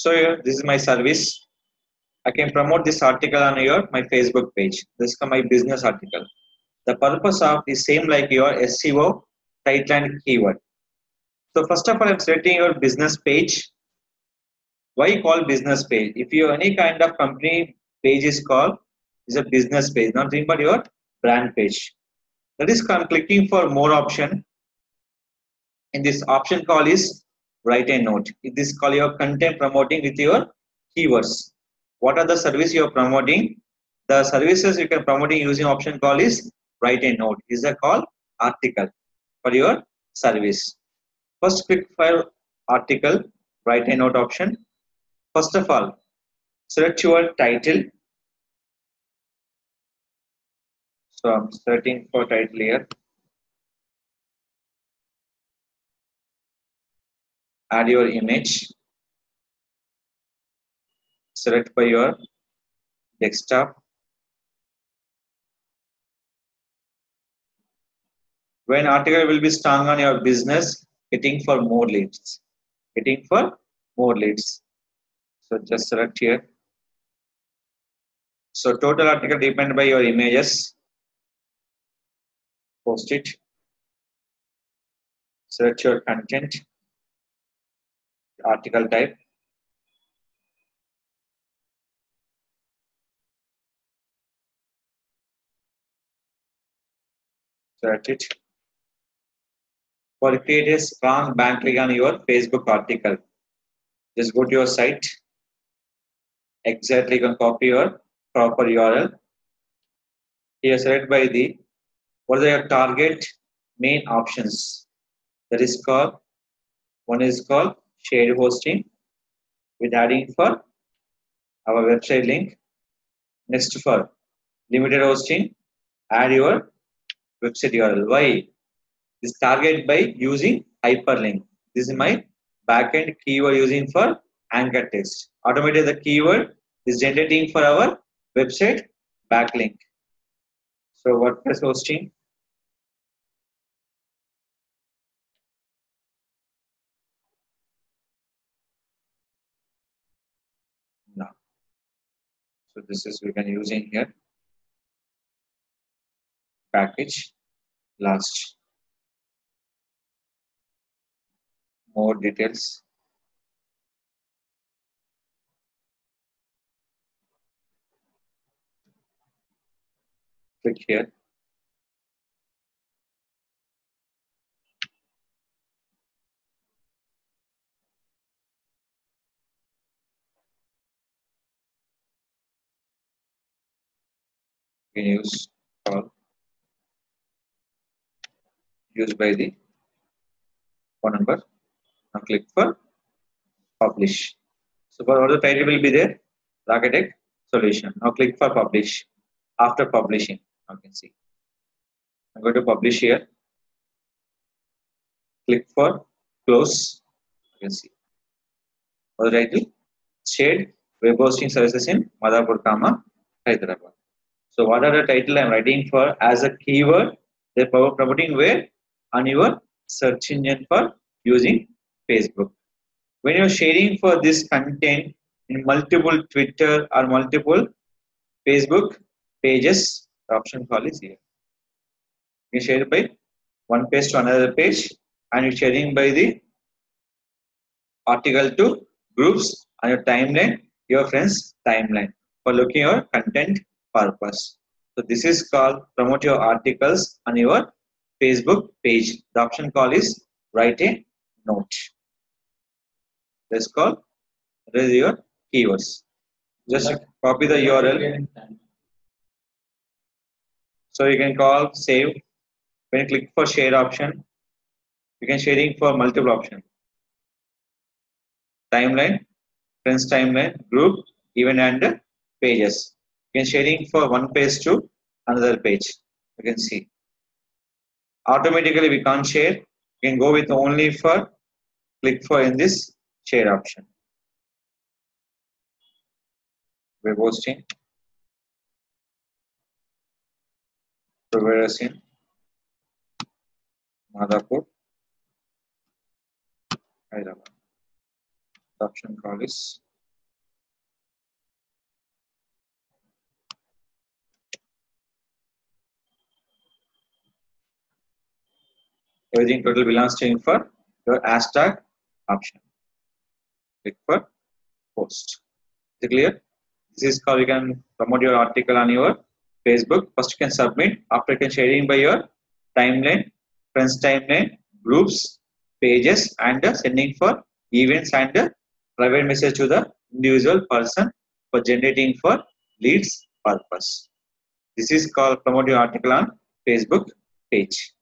So here, this is my service. I can promote this article on my Facebook page. This is my business article. The purpose of is same like your SEO, title and keyword. So first of all, I'm selecting your business page. Why call business page? If you any kind of company page is called is a business page, nothing but your brand page. That is, I'm clicking for more option. In this option call is write a note. This call your content promoting with your keywords. What are the service you are promoting? The services you can promoting using option call is write a note. Is a call article for your service. First click file article, write a note option. First of all, select your title. So I'm searching for title here. Add your image. Select by your desktop. When article will be strong on your business, hitting for more leads. Hitting for more leads. So just select here. So total article depend by your images. Post it. Select your content. Article type. Select it. For create a strong backlink on your Facebook article, just go to your site. Exactly, you can copy your proper URL. Here select by the what are your target main options. That is called, one is called shared hosting with adding for our website link. Next for limited hosting, add your website URL. Why? This target by using hyperlink. This is my backend keyword using for anchor text. Automatically the keyword is generating for our website backlink. So WordPress hosting. Now, so this is we can using here. Package last. More details. Click here. You can use call used by the phone number. Now click for publish. So for all the title will be there, Architect solution. Now click for publish. After publishing, you can see. I'm going to publish here. Click for close. You can see. For the title, shared web hosting services in Madhapur, Hyderabad. So what are the title I'm writing for as a keyword? They're promoting where? On your search engine for using Facebook. When you're sharing for this content in multiple Twitter or multiple Facebook pages, the option call is here. You share by one page to another page, and you're sharing by the article to groups on your timeline, your friends' timeline for looking your content purpose. So this is called promote your articles on your Facebook page. The option call is write a note. Let's call this is your keywords. Just copy the URL. So you can call save. When you click for share option, you can sharing for multiple options. Timeline, friends timeline, group, event and pages. You can sharing for one page to another page. You can see. Automatically we can't share. You can go with only for click for in this share option. Web hosting. Providers in Madhapur, Hyderabad. The option call is Everything total belongs to you for your hashtag option. Click for post. Is it clear? This is how you can promote your article on your Facebook. First, you can submit. After, you can sharing by your timeline, friends timeline, groups, pages, and sending for events and private message to the individual person for generating for leads purpose. This is called promote your article on Facebook page.